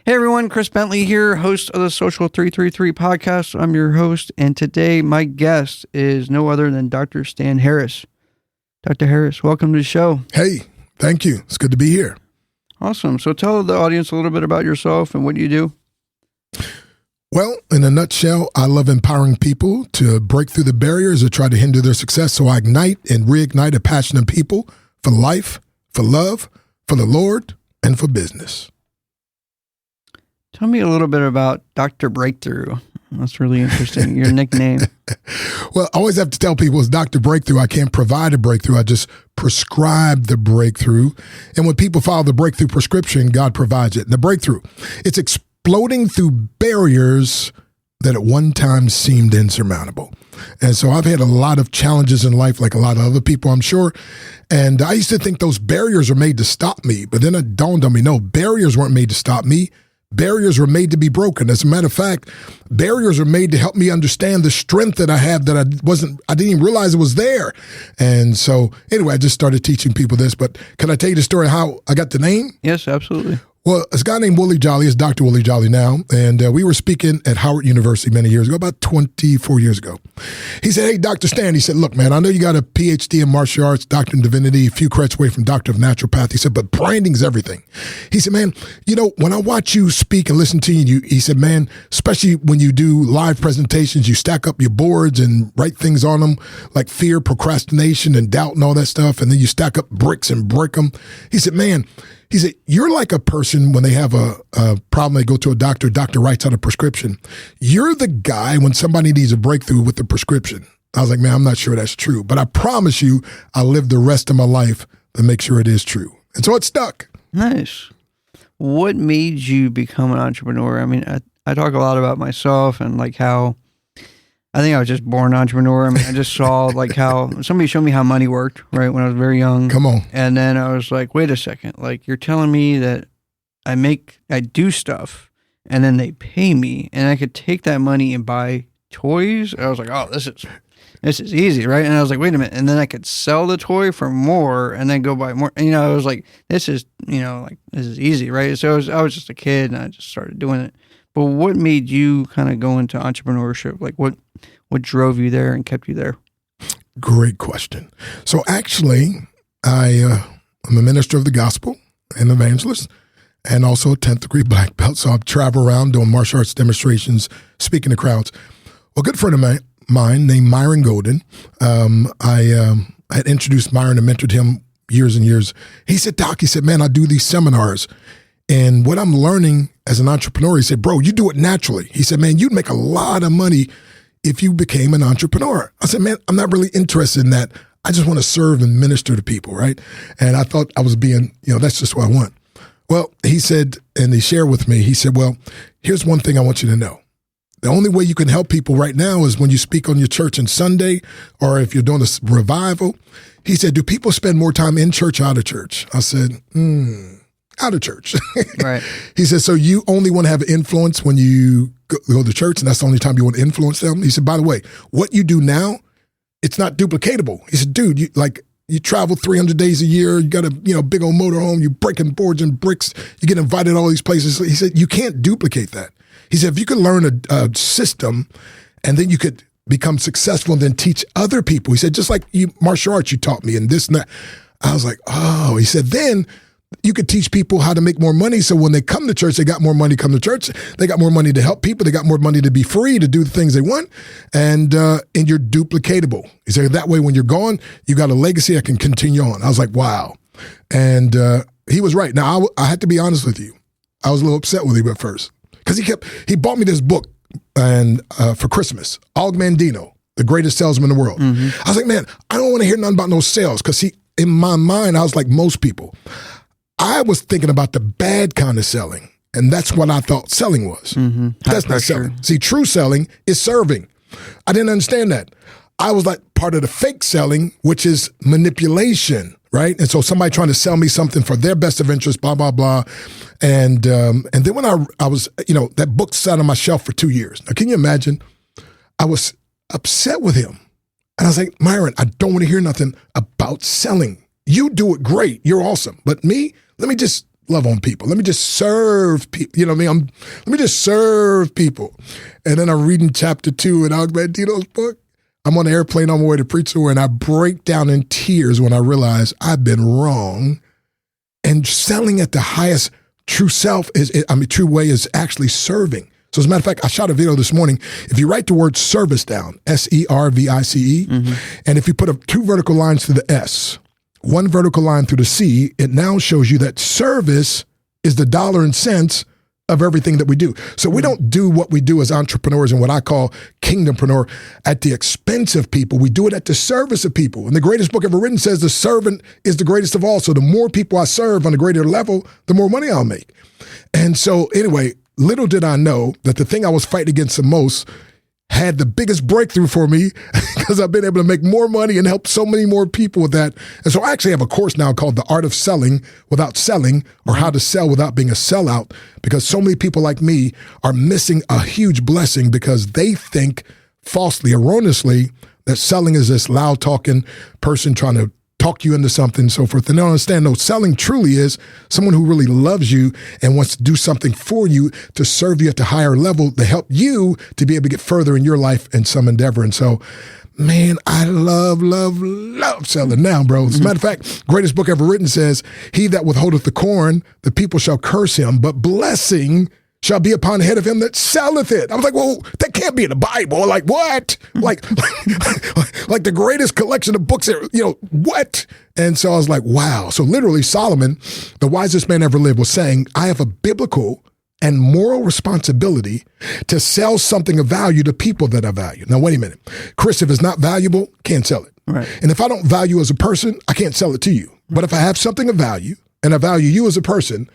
Hey everyone, Chris Bentley here, host of the Social 333 podcast. I'm your host, and today my guest is no other than Dr. Stan Harris. Dr. Harris, welcome to the show. Hey, thank you. It's good to be here. Awesome. So tell the audience a little bit about yourself and what you do. Well, in a nutshell, I love empowering people to break through the barriers that try to hinder their success. So I ignite and reignite a passion in people for life, for love, for the Lord, and for business. Tell me a little bit about Dr. Breakthrough. That's really interesting, your nickname. Well, I always have to tell people it's Dr. Breakthrough. I can't provide a breakthrough. I just prescribe the breakthrough. And when people follow the breakthrough prescription, God provides it. And the breakthrough, it's exploding through barriers that at one time seemed insurmountable. And so I've had a lot of challenges in life, like a lot of other people, I'm sure. And I used to think those barriers were made to stop me. But then it dawned on me, no, barriers weren't made to stop me. Barriers were made to be broken. As a matter of fact, barriers are made to help me understand the strength that I have that I didn't even realize it was there. And so anyway, I just started teaching people this, but can I tell you the story of how I got the name? Yes, absolutely. Well, this guy named Willie Jolly is Dr. Willie Jolly now, and we were speaking at Howard University many years ago, about 24 years ago. He said, hey, Dr. Stan, he said, look, man, I know you got a PhD in martial arts, doctor in divinity, a few credits away from doctor of naturopath. He said, but branding's everything. He said, man, you know, when I watch you speak and listen to you, he said, man, especially when you do live presentations, you stack up your boards and write things on them like fear, procrastination, and doubt and all that stuff, and then you stack up bricks and break them. He said, man, he said, you're like a person when they have a problem, they go to a doctor writes out a prescription. You're the guy when somebody needs a breakthrough with the prescription. I was like, man, I'm not sure that's true, but I promise you I'll live the rest of my life to make sure it is true. And so it stuck. Nice. What made you become an entrepreneur? I mean, I talk a lot about myself and like how I think I was just born an entrepreneur. I mean, I just saw like how somebody showed me how money worked, right, when I was very young. Come on. And then I was like, wait a second, like you're telling me that I do stuff and then they pay me and I could take that money and buy toys. I was like, oh, this is easy, right? And I was like, wait a minute. And then I could sell the toy for more and then go buy more. And, I was like, this is easy, right? So I was just a kid and I just started doing it. But what made you kind of go into entrepreneurship? Like what drove you there and kept you there? Great question. So actually, I'm a minister of the gospel and evangelist and also a 10th degree black belt. So I travel around doing martial arts demonstrations, speaking to crowds. Well, a good friend of mine named Myron Golden, I had introduced Myron and mentored him years and years. He said, Doc, man, I do these seminars. And what I'm learning as an entrepreneur, he said, bro, you do it naturally. He said, man, you'd make a lot of money if you became an entrepreneur. I said, man, I'm not really interested in that. I just want to serve and minister to people, right? And I thought I was being, that's just what I want. Well, he said, and he shared with me, he said, well, here's one thing I want you to know. The only way you can help people right now is when you speak on your church on Sunday or if you're doing a revival. He said, do people spend more time in church or out of church? I said, out of church. Right. He said, so you only want to have influence when you go to church and that's the only time you want to influence them? He said, by the way, what you do now, it's not duplicatable. He said, dude, you travel 300 days a year. You got a big old motorhome. You breaking boards and bricks. You get invited to all these places. He said, you can't duplicate that. He said, if you could learn a system and then you could become successful and then teach other people. He said, just like martial arts you taught me and this and that. I was like, oh, he said, then you could teach people how to make more money. So when they come to church, they got more money come to church. They got more money to help people. They got more money to be free, to do the things they want. And you're duplicatable. He said, that way, when you're gone, you got a legacy that can continue on. I was like, wow. And he was right. Now, I had to be honest with you. I was a little upset with him at first because he bought me this book and for Christmas, Og Mandino, the greatest salesman in the world. Mm-hmm. I was like, man, I don't want to hear nothing about no sales because in my mind, I was like most people. I was thinking about the bad kind of selling, and that's what I thought selling was. Mm-hmm. That's not selling. See, true selling is serving. I didn't understand that. I was like part of the fake selling, which is manipulation, right? And so somebody trying to sell me something for their best of interest, blah, blah, blah. And then when I was, that book sat on my shelf for 2 years. Now, can you imagine? I was upset with him. And I was like, Myron, I don't want to hear nothing about selling. You do it great. You're awesome. But me, let me just love on people. Let me just serve people. You know what I mean? Let me just serve people. And then I'm reading chapter 2 in Og Mandino's book. I'm on an airplane on my way to preach somewhere, and I break down in tears when I realize I've been wrong. And selling at the highest true true way is actually serving. So as a matter of fact, I shot a video this morning. If you write the word service down, SERVICE, and if you put 2 vertical lines through the S, 1 vertical line through the C, it now shows you that service is the dollar and cents of everything that we do. So we don't do what we do as entrepreneurs and what I call kingdompreneur at the expense of people. We do it at the service of people. And the greatest book ever written says the servant is the greatest of all. So the more people I serve on a greater level, the more money I'll make. And so anyway, little did I know that the thing I was fighting against the most had the biggest breakthrough for me because I've been able to make more money and help so many more people with that. And so I actually have a course now called The Art of Selling Without Selling, or How to Sell Without Being a Sellout, because so many people like me are missing a huge blessing because they think falsely, erroneously, that selling is this loud talking person trying to talk you into something and so forth. And they don't understand, no, selling truly is someone who really loves you and wants to do something for you to serve you at the higher level to help you to be able to get further in your life in some endeavor. And so, man, I love selling now, bro. As a matter of fact, greatest book ever written says, he that withholdeth the corn, the people shall curse him, but blessing shall be upon the head of him that selleth it. I was like, well, that can't be in the Bible. Like, what? Like the greatest collection of books there, what? And so I was like, wow. So literally Solomon, the wisest man ever lived, was saying, I have a biblical and moral responsibility to sell something of value to people that I value. Now, wait a minute. Chris, if it's not valuable, can't sell it. Right. And if I don't value as a person, I can't sell it to you. But if I have something of value and I value you as a person,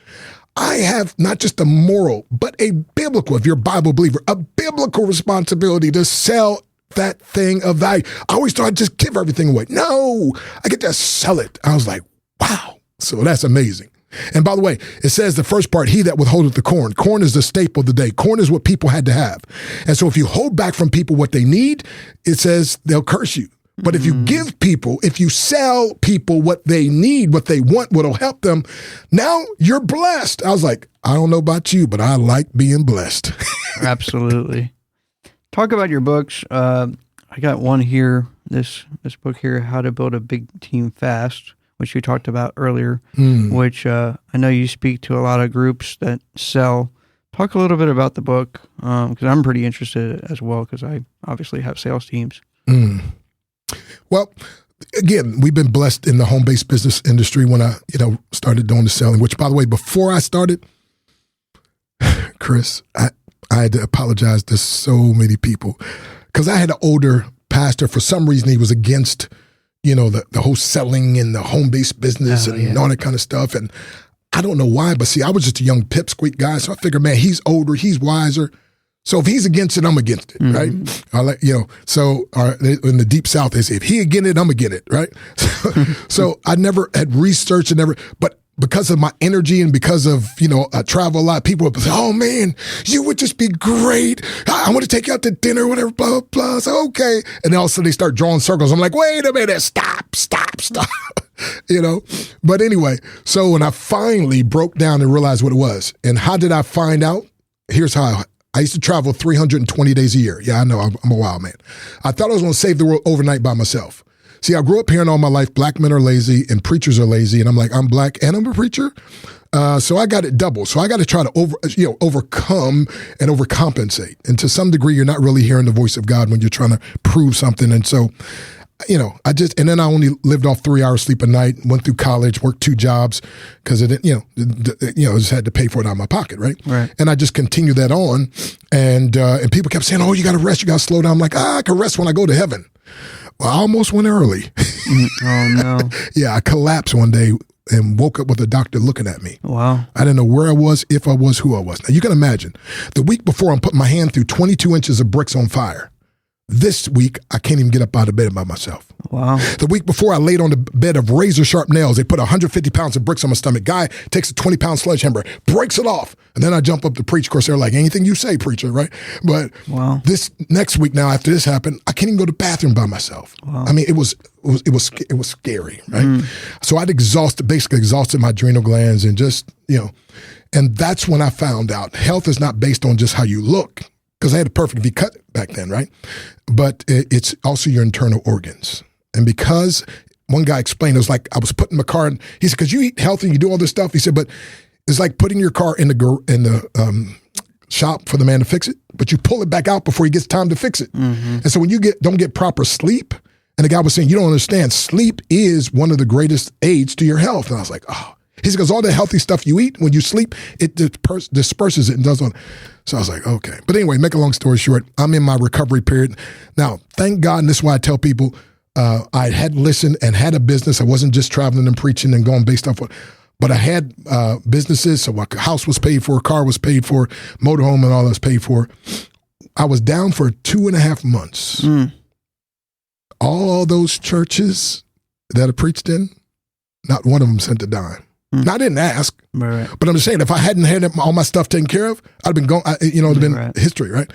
I have not just a moral, but a biblical, if you're a Bible believer, a biblical responsibility to sell that thing of value. I always thought I'd just give everything away. No, I get to sell it. I was like, wow. So that's amazing. And by the way, it says the first part, he that withholdeth the corn. Corn is the staple of the day. Corn is what people had to have. And so if you hold back from people what they need, it says they'll curse you. But if you give people, if you sell people what they need, what they want, what'll help them, now you're blessed. I was like, I don't know about you, but I like being blessed. Absolutely. Talk about your books. I got one here, this book here, How to Build a Big Team Fast, which you talked about earlier, which I know you speak to a lot of groups that sell. Talk a little bit about the book, because I'm pretty interested as well, because I obviously have sales teams. Well, again, we've been blessed in the home-based business industry when I, started doing the selling, which, by the way, before I started, Chris, I had to apologize to so many people because I had an older pastor. For some reason, he was against, the whole selling and the home-based business and all that kind of stuff. And I don't know why, but see, I was just a young pipsqueak guy. So I figured, man, he's older, he's wiser. So if he's against it, I'm against it, right? So in the deep South, they say, if he against it, I'm against it, right? So I never had researched but because of my energy and because of, I travel a lot, people would say, oh man, you would just be great. I want to take you out to dinner, whatever, blah, blah, blah. So, okay. And then all of a sudden they start drawing circles. I'm like, wait a minute, stop. But anyway, so when I finally broke down and realized what it was, and how did I find out? Here's how I used to travel 320 days a year. Yeah, I know, I'm a wild man. I thought I was going to save the world overnight by myself. See, I grew up hearing all my life, black men are lazy and preachers are lazy. And I'm like, I'm black and I'm a preacher. So I got it double. So I got to try to overcome and overcompensate. And to some degree, you're not really hearing the voice of God when you're trying to prove something. And so, and then I only lived off 3 hours sleep a night, went through college, worked 2 jobs because it didn't, just had to pay for it out of my pocket. Right. And I just continued that on. And people kept saying, oh, you got to rest. You got to slow down. I'm like, I can rest when I go to heaven. Well, I almost went early. Oh, no. Yeah, I collapsed one day and woke up with a doctor looking at me. Wow. I didn't know where I was, if I was, who I was. Now, you can imagine, the week before, I'm putting my hand through 22 inches of bricks on fire. This week, I can't even get up out of bed by myself. Wow. The week before, I laid on the bed of razor sharp nails. They put 150 pounds of bricks on my stomach. Guy takes a 20-pound sledgehammer, breaks it off. And then I jump up to preach. Of course, they're like, anything you say, preacher, right? But this next week now, after this happened, I can't even go to the bathroom by myself. Wow. I mean, it was scary, right? So I'd basically exhausted my adrenal glands and just, and that's when I found out health is not based on just how you look. Because I had a perfect V cut back then, right? But it's also your internal organs. And because one guy explained, it was like I was putting my car in, he said, because you eat healthy, you do all this stuff. He said, but it's like putting your car in the shop for the man to fix it, but you pull it back out before he gets time to fix it. And so when you don't get proper sleep, and the guy was saying, you don't understand, sleep is one of the greatest aids to your health. And I was like, oh. He said, because all the healthy stuff you eat, when you sleep, it disperses it and does on. So I was like, okay. But anyway, make a long story short, I'm in my recovery period. Now, thank God, and this is why I tell people, I had listened and had a business. I wasn't just traveling and preaching and going based off what, but I had businesses. So my house was paid for, car was paid for, motorhome and all that was paid for. I was down for 2.5 months. All those churches that I preached in, not one of them sent a dime. Now, I didn't ask, but I'm just saying, if I hadn't had all my stuff taken care of, I'd been going, it'd been history, right?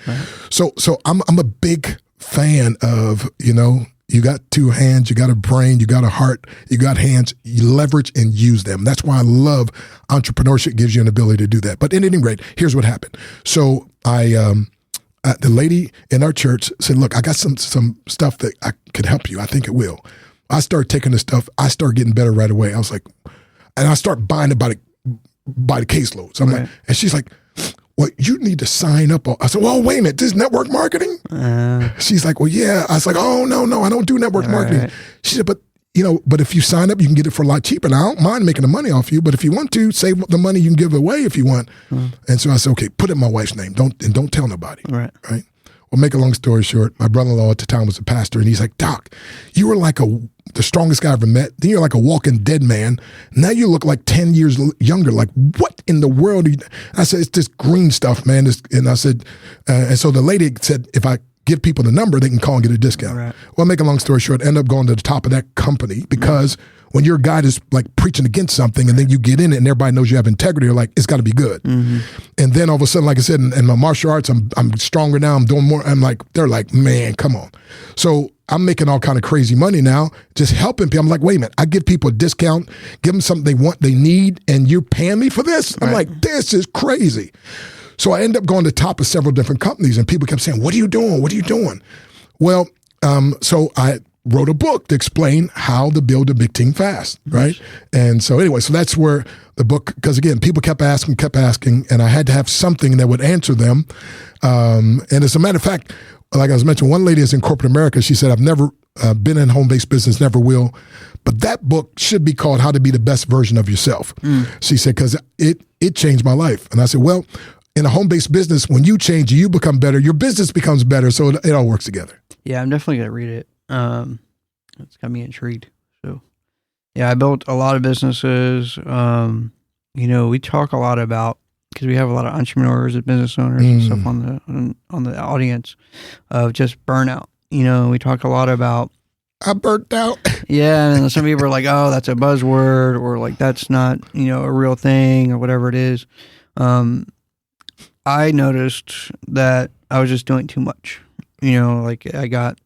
So I'm a big fan of, you got 2 hands, you got a brain, you got a heart, you got hands, you leverage and use them. That's why I love entrepreneurship, gives you an ability to do that. But at any rate, here's what happened. So the lady in our church said, look, I got some stuff that I could help you. I think it will. I started taking the stuff. I started getting better right away. I was like, and I start buying it by the caseload. So I'm like, and she's like, well, you need to sign up. I said, well, wait a minute, this is network marketing? She's like, well, yeah. I was like, oh, no, I don't do network marketing. She said, but if you sign up, you can get it for a lot cheaper. And I don't mind making the money off you, but if you want to, save the money, you can give it away if you want. And so I said, okay, put it in my wife's name. Don't tell nobody. Right? Well, make a long story short, my brother-in-law at the time was a pastor, and he's like, Doc, you were like the strongest guy I ever met. Then you're like a walking dead man. Now you look like 10 years younger. Like, what in the world are you? I said, it's this green stuff, man. And I said, and so the lady said, if I give people the number, they can call and get a discount. Well, make a long story short, end up going to the top of that company because when your guy is like preaching against something and then you get in it and everybody knows you have integrity, you're like, it's got to be good. And then all of a sudden, like I said, in my martial arts, I'm stronger now. I'm doing more. I'm like, they're like, man, come on. So I'm making all kind of crazy money now, just helping people. I'm like, wait a minute, I give people a discount, give them something they want, they need, and you're paying me for this? I'm like, this is crazy. So I end up going to the top of several different companies and people kept saying, what are you doing? What are you doing? Well, so I wrote a book to explain how to build a big team fast, right? And so anyway, so that's where the book, because again, people kept asking, and I had to have something that would answer them. And as a matter of fact, like I was mentioning, one lady is in corporate America. She said, I've never been in home-based business, never will. But that book should be called How to Be the Best Version of Yourself. She said, because it changed my life. And I said, well, in a home-based business, when you change, you become better, your business becomes better. So it all works together. Yeah, I'm definitely going to read it. It's got me intrigued. So yeah, I built a lot of businesses. We talk a lot about, because we have a lot of entrepreneurs and business owners and stuff on the audience of just burnout. We talk a lot about, I burnt out. Yeah, and some people are like, oh, that's a buzzword, or like that's not, a real thing, or whatever it is. I noticed that I was just doing too much. Like I got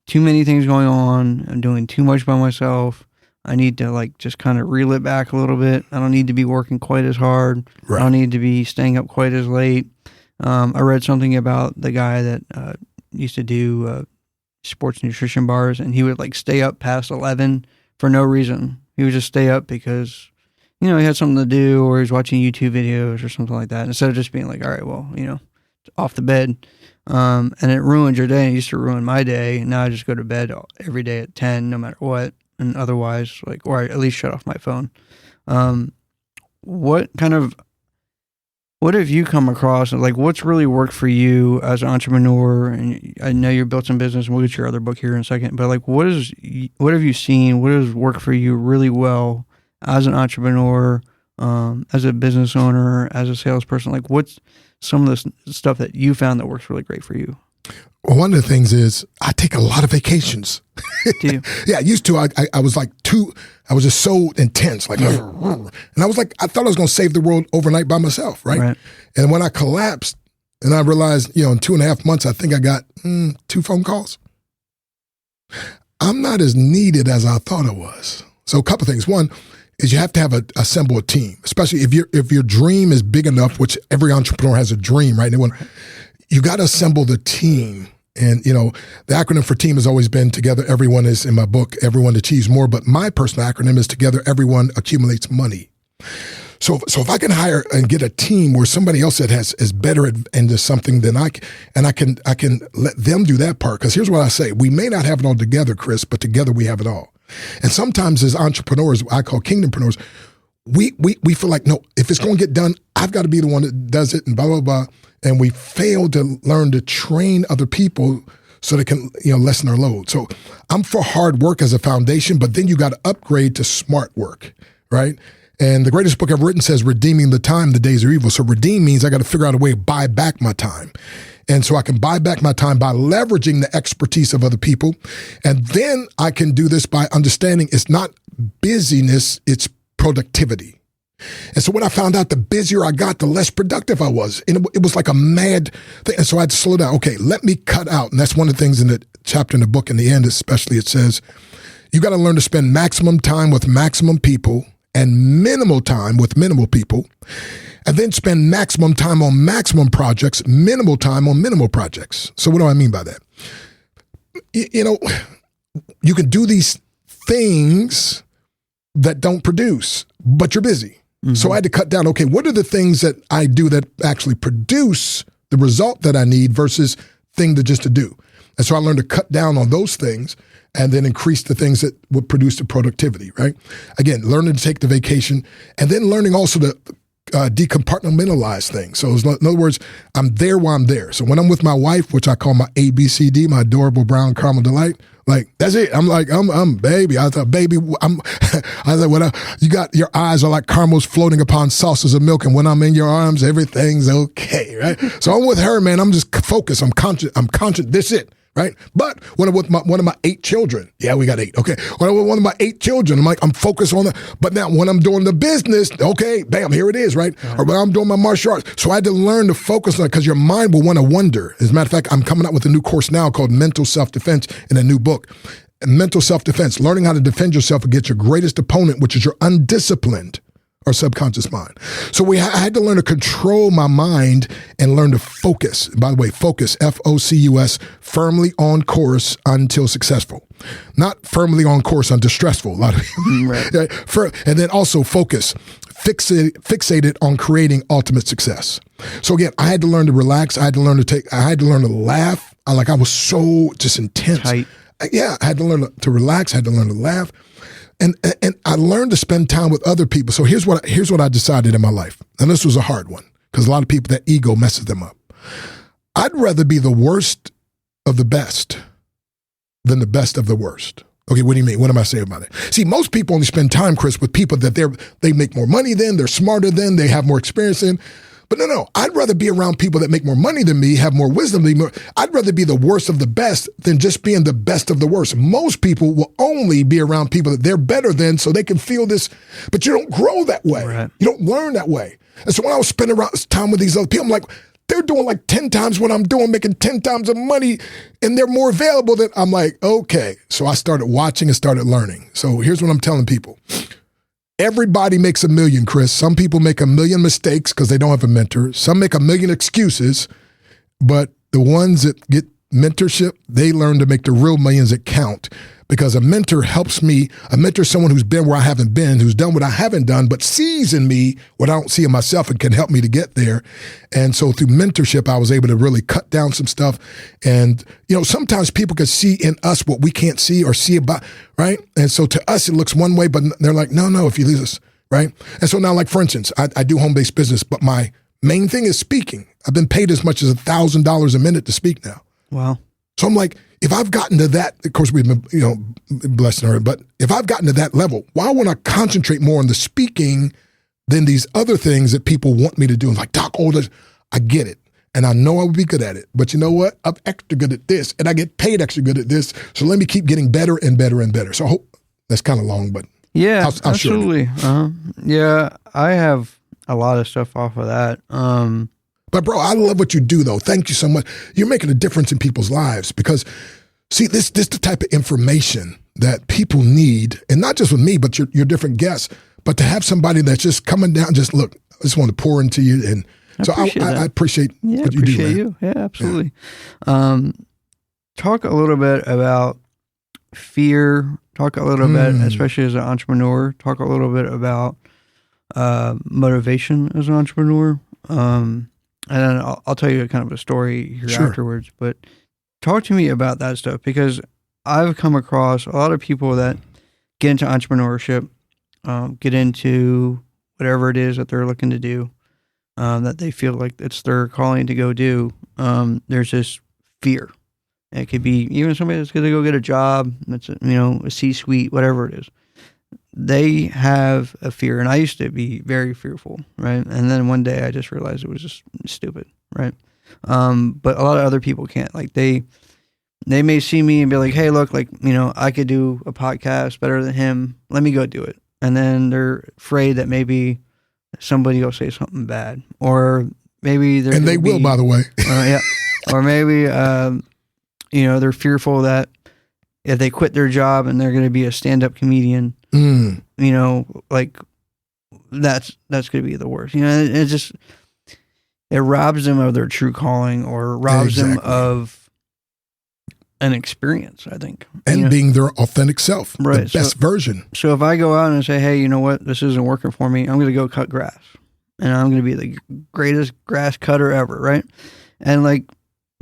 too many things going on. I'm doing too much by myself. I need to like just kind of reel it back a little bit. I don't need to be working quite as hard. I don't need to be staying up quite as late. I read something about the guy that used to do sports nutrition bars, and he would like stay up past 11 for no reason. He would just stay up because, he had something to do, or he was watching YouTube videos or something like that. Instead of just being like, all right, well, off the bed. And it ruined your day. It used to ruin my day. And now I just go to bed every day at 10, no matter what. And otherwise, or I at least shut off my phone. What have you come across? Like, what's really worked for you as an entrepreneur? And I know you built some business, and we'll get your other book here in a second. But like, what have you seen? What has worked for you really well as an entrepreneur, as a business owner, as a salesperson? Like, what's some of the stuff that you found that works really great for you? Well, one of the things is I take a lot of vacations. Do you? Yeah, I used to. I was like I was just so intense, like, and I was like, I thought I was going to save the world overnight by myself, right? And when I collapsed, and I realized, in 2.5 months, I think I got 2 phone calls. I'm not as needed as I thought I was. So a couple of things. One is you have to assemble a team, especially if your dream is big enough, which every entrepreneur has a dream, right? You got to assemble the team. And, the acronym for team has always been together. Everyone is, in my book, everyone achieves more. But my personal acronym is together. Everyone accumulates money. So if I can hire and get a team where somebody else that is better into something than I can let them do that part. Because here's what I say. We may not have it all together, Chris, but together we have it all. And sometimes as entrepreneurs, I call kingdompreneurs, we feel like, no, if it's going to get done, I've got to be the one that does it and blah, blah, blah. And we fail to learn to train other people so they can, lessen our load. So I'm for hard work as a foundation, but then you got to upgrade to smart work, right? And the greatest book I've written says, redeeming the time, the days are evil. So redeem means I got to figure out a way to buy back my time. And so I can buy back my time by leveraging the expertise of other people. And then I can do this by understanding it's not busyness, it's productivity. And so when I found out, the busier I got, the less productive I was. And it was like a mad thing. And so I had to slow down. Okay, let me cut out. And that's one of the things in the chapter in the book, in the end especially, it says, you got to learn to spend maximum time with maximum people and minimal time with minimal people. And then spend maximum time on maximum projects, minimal time on minimal projects. So what do I mean by that? You can do these things that don't produce, but you're busy. Mm-hmm. So I had to cut down, okay, what are the things that I do that actually produce the result that I need versus thing to do? And so I learned to cut down on those things and then increase the things that would produce the productivity, right? Again, learning to take the vacation and then learning also to decompartmentalize things. So in other words, I'm there while I'm there. So when I'm with my wife, which I call my ABCD, my adorable brown caramel delight, like, that's it. I'm like, I'm baby. I thought, baby, I was like, you got, your eyes are like caramels floating upon saucers of milk. And when I'm in your arms, everything's okay, right? So I'm with her, man. I'm just focused. I'm conscious. This it. Right? But when I'm with one of my 8 children, yeah, we got 8. Okay. When I'm with one of my 8 children, I'm like, I'm focused on that. But now when I'm doing the business, okay, bam, here it is, right? Or when I'm doing my martial arts. So I had to learn to focus on it because your mind will want to wonder. As a matter of fact, I'm coming out with a new course now called Mental Self-Defense in a new book. Mental self-defense, learning how to defend yourself against your greatest opponent, which is your undisciplined or subconscious mind. So I had to learn to control my mind and learn to focus. By the way, focus, F-O-C-U-S, firmly on course until successful. Not firmly on course until stressful. A lot of right. And then also focus, fixated on creating ultimate success. So again, I had to learn to relax. I had to learn to laugh. I was so just intense. Tight. I had to learn to relax. I had to learn to laugh. And I learned to spend time with other people. So here's what I decided in my life. And this was a hard one because a lot of people, that ego messes them up. I'd rather be the worst of the best than the best of the worst. Okay, what do you mean? What am I saying about it? See, most people only spend time, Chris, with people that they make more money than, they're smarter than, they have more experience than. But no, I'd rather be around people that make more money than me, have more wisdom than me. I'd rather be the worst of the best than just being the best of the worst. Most people will only be around people that they're better than so they can feel this, but you don't grow that way. Right. You don't learn that way. And so when I was spending time with these other people, I'm like, they're doing like 10 times what I'm doing, making 10 times the money, and they're more available than, I'm like, okay. So I started watching and started learning. So here's what I'm telling people. Everybody makes $1 million, Chris. Some people make 1 million mistakes because they don't have a mentor. Some make 1 million excuses, but the ones that get mentorship, they learn to make the real millions that count. Because a mentor helps me. A mentor is someone who's been where I haven't been, who's done what I haven't done, but sees in me what I don't see in myself and can help me to get there. And so through mentorship, I was able to really cut down some stuff. And, sometimes people can see in us what we can't see or see about, right? And so to us, it looks one way, but they're like, no, if you leave us, right? And so now, like, for instance, I do home-based business, but my main thing is speaking. I've been paid as much as $1,000 a minute to speak now. Wow. So I'm like, if I've gotten to that, of course we've been, blessed in her, but if I've gotten to that level, why wouldn't I concentrate more on the speaking than these other things that people want me to do? Like, Doc, I get it. and I know I would be good at it. But you know what? I'm extra good at this, and I get paid extra good at this. So let me keep getting better and better and better. So I hope that's kind of long, but yeah, I'll absolutely. Yeah, I have a lot of stuff off of that. But bro, I love what you do, though. Thank you so much. You're making a difference in people's lives because, see, this the type of information that people need, and not just with me, but your different guests. But to have somebody that's just coming down, just look, I just want to pour into you, and so I appreciate what you do, man. Yeah, absolutely. Yeah. Talk a little bit about fear. Talk a little bit, especially as an entrepreneur. Talk a little bit about motivation as an entrepreneur. And then I'll tell you kind of a story here afterwards. But talk to me about that stuff, because I've come across a lot of people that get into entrepreneurship, get into whatever it is that they're looking to do, that they feel like it's their calling to go do. There's this fear. It could be even somebody that's going to go get a job, that's a C-suite, whatever it is. They have a fear, and I used to be very fearful, right? And then one day I just realized it was just stupid, right? But a lot of other people can't. Like they may see me and be like, "Hey, look, like I could do a podcast better than him. Let me go do it." And then they're afraid that maybe somebody will say something bad, or maybe they will, by the way. Yeah, or maybe they're fearful that if they quit their job and they're going to be a stand-up comedian, like that's going to be the worst. It robs them of their true calling, or robs them of an experience, I think. And being their authentic self, right, the best version. So if I go out and say, hey, you know what, this isn't working for me, I'm going to go cut grass. And I'm going to be the greatest grass cutter ever, right? And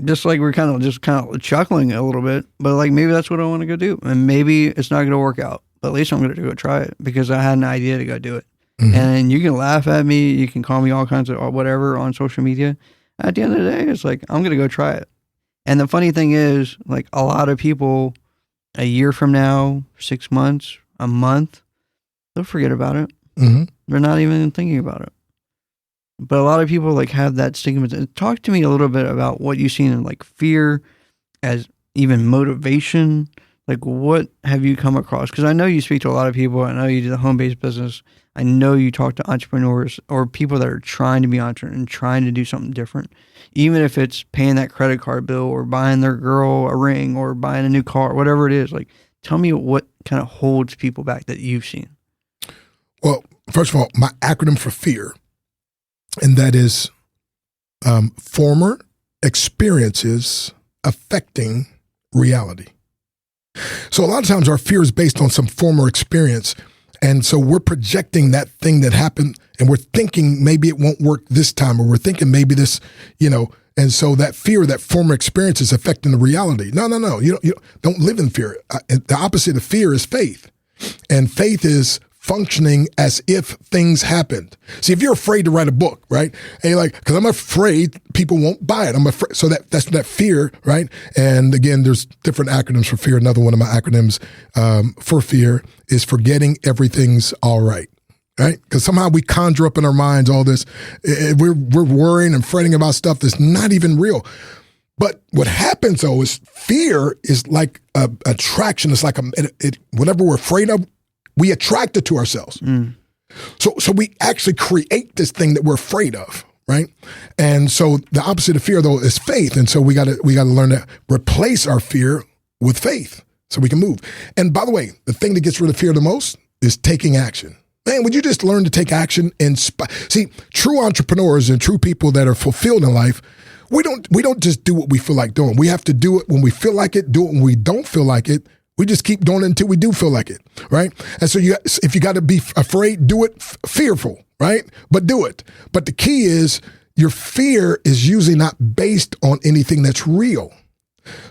just like we're kind of chuckling a little bit, but like maybe that's what I want to go do. And maybe it's not going to work out, but at least I'm going to go try it because I had an idea to go do it. Mm-hmm. And you can laugh at me, you can call me all kinds of whatever on social media. At the end of the day, it's like, I'm going to go try it. And the funny thing is, like, a lot of people a year from now, 6 months, a month, they'll forget about it. Mm-hmm. They're not even thinking about it. But a lot of people have that stigma. Talk to me a little bit about what you've seen in fear as even motivation. What have you come across? Because I know you speak to a lot of people. I know you do the home-based business. I know you talk to entrepreneurs or people that are trying to be entrepreneurs and trying to do something different. Even if it's paying that credit card bill or buying their girl a ring or buying a new car, whatever it is. Tell me what kind of holds people back that you've seen. Well, first of all, my acronym for fear, and that is former experiences affecting reality. So a lot of times our fear is based on some former experience. And so we're projecting that thing that happened, and we're thinking maybe it won't work this time, or we're thinking maybe this, and so that fear, that former experience is affecting the reality. No. You don't live in fear. The opposite of fear is faith. And faith is functioning as if things happened. See, if you're afraid to write a book, right? And you're like, because I'm afraid people won't buy it. I'm afraid. So that's that fear, right? And again, there's different acronyms for fear. Another one of my acronyms for fear is forgetting everything's all right. Right? Because somehow we conjure up in our minds all this. We're worrying and fretting about stuff that's not even real. But what happens though is fear is like a attraction. It's like whatever we're afraid of, we attract it to ourselves. So we actually create this thing that we're afraid of, right? And so the opposite of fear though is faith. And so we gotta learn to replace our fear with faith so we can move. And by the way, the thing that gets rid of fear the most is taking action. Man, would you just learn to take action? See, true entrepreneurs and true people that are fulfilled in life, we don't just do what we feel like doing. We have to do it when we feel like it, do it when we don't feel like it. We just keep doing it until we do feel like it, right? And so if you got to be afraid, do it fearful, right? But do it. But the key is your fear is usually not based on anything that's real.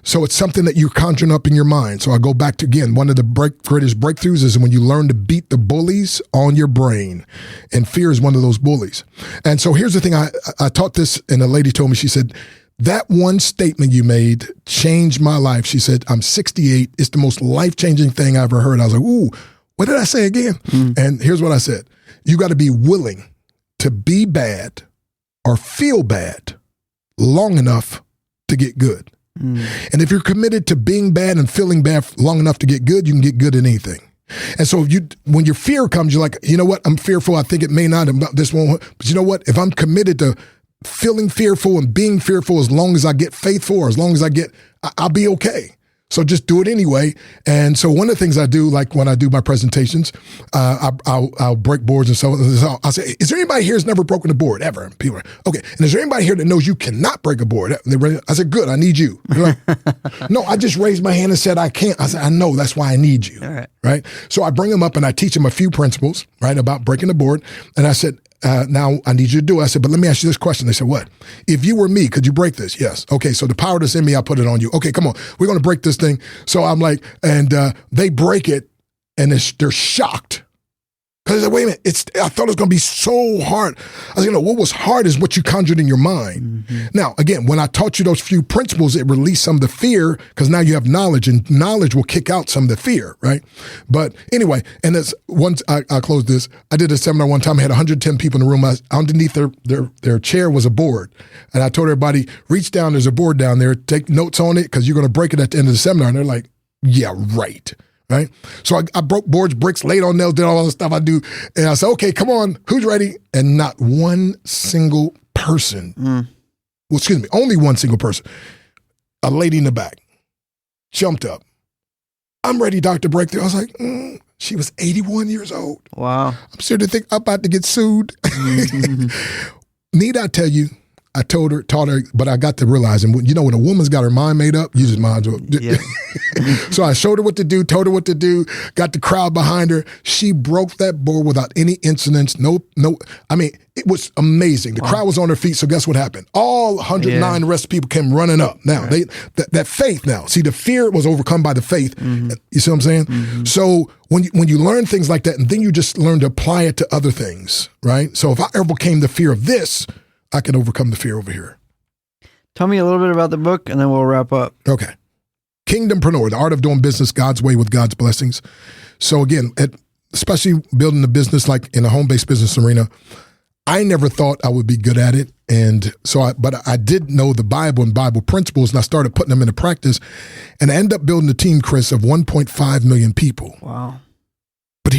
So it's something that you're conjuring up in your mind. So I go back to, again, one of the greatest breakthroughs is when you learn to beat the bullies on your brain. And fear is one of those bullies. And so here's the thing. I taught this, and a lady told me, she said, that one statement you made changed my life. She said, I'm 68. It's the most life-changing thing I ever heard. I was like, ooh, what did I say again? And here's what I said. You got to be willing to be bad or feel bad long enough to get good. And if you're committed to being bad and feeling bad long enough to get good, you can get good at anything. And so when your fear comes, you're like, you know what? I'm fearful. I think it may not. This won't. But you know what? If I'm committed to feeling fearful and being fearful, as long as I get faithful, or as long as I'll be okay. So just do it anyway. And so one of the things I do, like when I do my presentations, I'll break boards and so on. I'll say, is there anybody here who's never broken a board ever? And people are, okay. And is there anybody here that knows you cannot break a board? I said, good, I need you. Like, no, I just raised my hand and said, I can't. I said, I know, that's why I need you. All right. So I bring them up and I teach them a few principles, right, about breaking the board. And I said, now I need you to do it. I said, but let me ask you this question. They said, what? If you were me, could you break this? Yes. Okay, so the power that's in me, I'll put it on you. Okay, come on. We're going to break this thing. So I'm like, and they break it, and they're shocked. Because I said, wait a minute, I thought it was going to be so hard. I said, what was hard is what you conjured in your mind. Now, again, when I taught you those few principles, it released some of the fear, because now you have knowledge, and knowledge will kick out some of the fear, right? But anyway, and once I close this, I did a seminar one time. I had 110 people in the room. Underneath their chair was a board. And I told everybody, reach down, there's a board down there, take notes on it, because you're going to break it at the end of the seminar. And they're like, yeah, right. Right. So I broke boards, bricks, laid on nails, did all the stuff I do. And I said, okay, come on, who's ready? And not one single person, only one single person, a lady in the back, jumped up. I'm ready, Dr. Breakthrough. I was like, she was 81 years old. Wow. I'm starting to think I'm about to get sued. Need I tell you, I taught her, but I got to realize, and when a woman's got her mind made up, you just might as well. Yeah. So I showed her what to do, told her what to do, got the crowd behind her. She broke that board without any incidents. No. I mean, it was amazing. The crowd was on their feet. So guess what happened? All 109 the rest of people came running up. Now that faith. Now, see, the fear was overcome by the faith. You see what I'm saying? So when you learn things like that, and then you just learn to apply it to other things, right? So if I overcame the fear of this, I can overcome the fear over here. Tell me a little bit about the book, and then we'll wrap up. Okay. Kingdompreneur, the art of doing business God's way with God's blessings. So again, especially building a business like in a home-based business arena, I never thought I would be good at it. And so but I did know the Bible and Bible principles, and I started putting them into practice, and I ended up building a team, Chris, of 1.5 million people. Wow. But I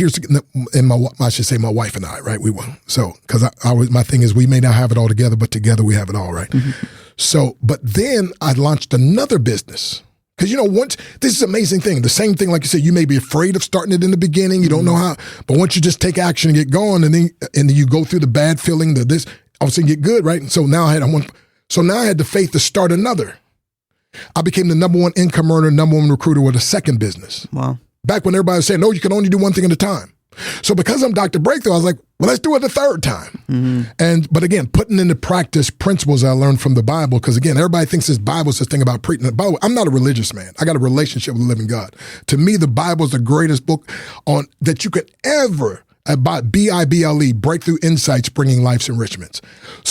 should say my wife and I, right? We won. So, because my thing is, we may not have it all together, but together we have it all, right? So, but then I launched another business. Because, this is an amazing thing. The same thing, like you said, you may be afraid of starting it in the beginning. You don't know how, but once you just take action and get going, and then you go through the bad feeling, all of a sudden you get good, right? And so now I had the faith to start another. I became the number one income earner, number one recruiter with a second business. Wow. Back when everybody was saying, no, you can only do one thing at a time. So because I'm Dr. Breakthrough, I was like, well, let's do it the third time. But again, putting into practice principles I learned from the Bible, because again, everybody thinks this Bible is this thing about preaching. By the way, I'm not a religious man. I got a relationship with the living God. To me, the Bible is the greatest book that you could ever, about Bible, breakthrough insights, bringing life's enrichments.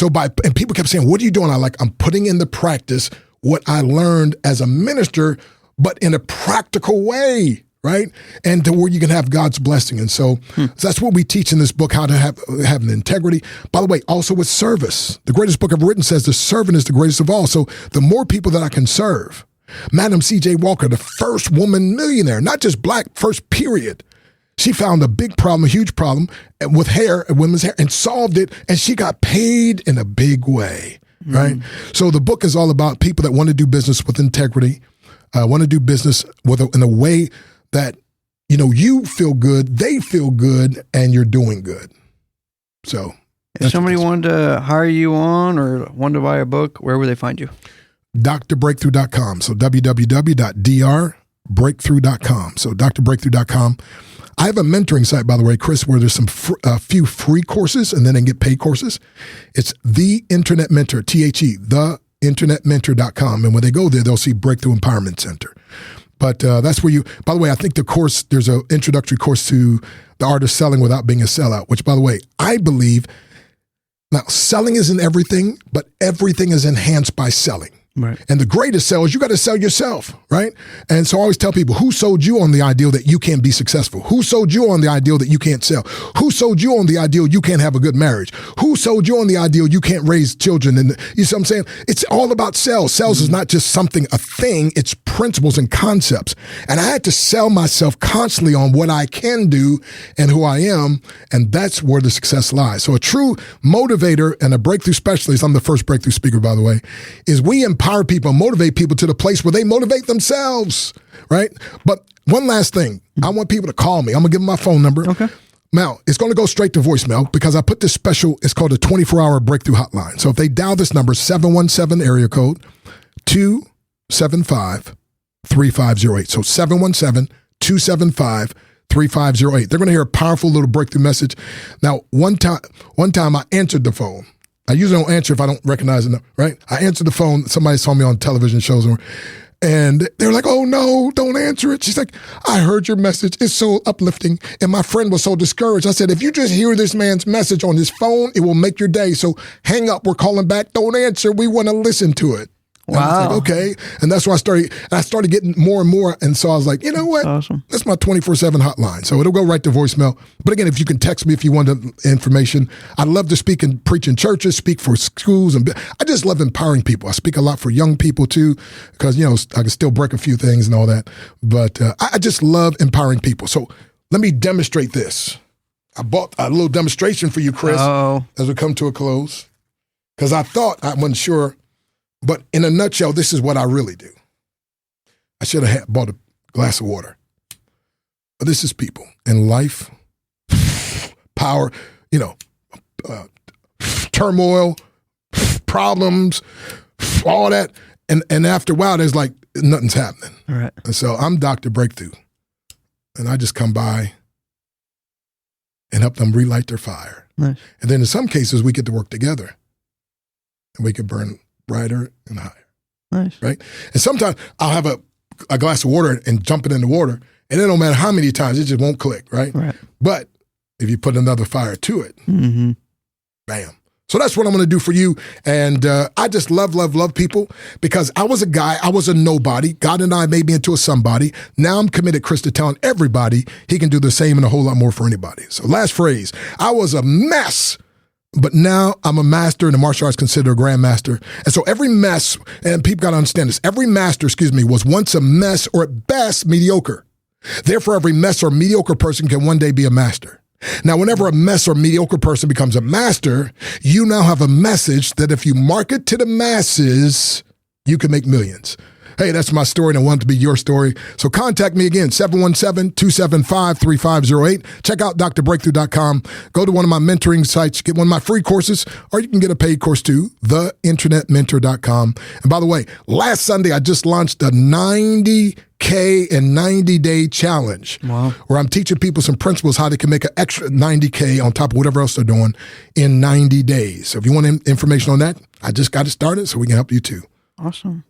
And people kept saying, what are you doing? I'm putting into practice what I learned as a minister, but in a practical way. Right? And to where you can have God's blessing. And so that's what we teach in this book, how to have an integrity. By the way, also with service. The greatest book I've written says the servant is the greatest of all. So the more people that I can serve. Madam C.J. Walker, the first woman millionaire, not just black, first period. She found a big problem, a huge problem with hair, women's hair, and solved it. And she got paid in a big way. Right? So the book is all about people that want to do business with integrity, want to do business in a way that, you feel good, they feel good, and you're doing good. So if somebody wanted to hire you on or wanted to buy a book, where would they find you? drbreakthrough.com. So www.drbreakthrough.com. So drbreakthrough.com. I have a mentoring site, by the way, Chris, where there's a few free courses, and then I can get paid courses. It's The Internet Mentor, theinternetmentor.com. And when they go there, they'll see Breakthrough Empowerment Center. But that's where by the way, I think there's an introductory course to the art of selling without being a sellout, which, by the way, I believe, now selling isn't everything, but everything is enhanced by selling. Right. And the greatest sell is you got to sell yourself, right? And so I always tell people, who sold you on the ideal that you can't be successful? Who sold you on the ideal that you can't sell? Who sold you on the ideal you can't have a good marriage? Who sold you on the ideal you can't raise children? And you see what I'm saying? It's all about sales. Sales is not just something, a thing, it's principles and concepts. And I had to sell myself constantly on what I can do and who I am. And that's where the success lies. So a true motivator and a breakthrough specialist, I'm the first breakthrough speaker, by the way, is we empower people, motivate people to the place where they motivate themselves, right? But one last thing, I want people to call me. I'm going to give them my phone number. Okay. Now, it's going to go straight to voicemail because I put this special, it's called a 24-hour breakthrough hotline. So if they dial this number, 717 area code 275-3508. So 717-275-3508. They're going to hear a powerful little breakthrough message. Now, one time I answered the phone. I usually don't answer if I don't recognize it, right? I answered the phone. Somebody saw me on television shows, and they're like, oh, no, don't answer it. She's like, I heard your message. It's so uplifting. And my friend was so discouraged. I said, if you just hear this man's message on his phone, it will make your day. So hang up. We're calling back. Don't answer. We want to listen to it. And I was like, okay. And that's why I started getting more and more. And so I was like, you know what? Awesome. That's my 24/7 hotline. So it'll go right to voicemail. But again, if you can text me if you want the information. I love to speak and preach in churches, speak for schools. And I just love empowering people. I speak a lot for young people too, because, you know, I can still break a few things and all that. But I just love empowering people. So let me demonstrate this. I bought a little demonstration for you, Chris, as we come to a close, because I thought I wasn't sure. But in a nutshell, this is what I really do. I should have bought a glass of water. But this is people in life, power, you know, turmoil, problems, all that. And after a while, there's like nothing's happening. All right. And so I'm Dr. Breakthrough. And I just come by and help them relight their fire. Nice. And then in some cases, we get to work together. And we can burn brighter and higher. Nice. Right? And sometimes I'll have a glass of water and jump it in the water, and it don't matter how many times, it just won't click, right? Right. But if you put another fire to it, bam. So that's what I'm going to do for you. And I just love people because I was a guy, I was a nobody. God and I made me into a somebody. Now I'm committed, Chris, to telling everybody he can do the same and a whole lot more for anybody. So last phrase, I was a mess, but now I'm a master, and the martial arts considered a grandmaster. And so every mess, and people got to understand this, every master, was once a mess or at best mediocre. Therefore, every mess or mediocre person can one day be a master. Now, whenever a mess or mediocre person becomes a master, you now have a message that if you market to the masses, you can make millions. Hey, that's my story, and I want it to be your story. So contact me again, 717-275-3508. Check out drbreakthrough.com. Go to one of my mentoring sites, get one of my free courses, or you can get a paid course too, theinternetmentor.com. And by the way, last Sunday, I just launched a 90K and 90-day challenge. Wow. Where I'm teaching people some principles, how they can make an extra 90K on top of whatever else they're doing in 90 days. So if you want information on that, I just got it started so we can help you too. Awesome.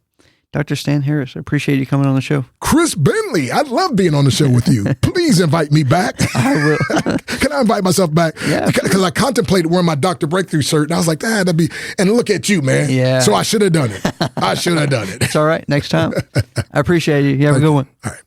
Dr. Stan Harris, I appreciate you coming on the show. Chris Bentley, I love being on the show with you. Please invite me back. I will. Can I invite myself back? Yeah. Because I contemplated wearing my Dr. Breakthrough shirt, and I was like, that'd be, and look at you, man. Yeah. So I should have done it. I should have done it. It's all right. Next time. I appreciate you. You have a good one. All right.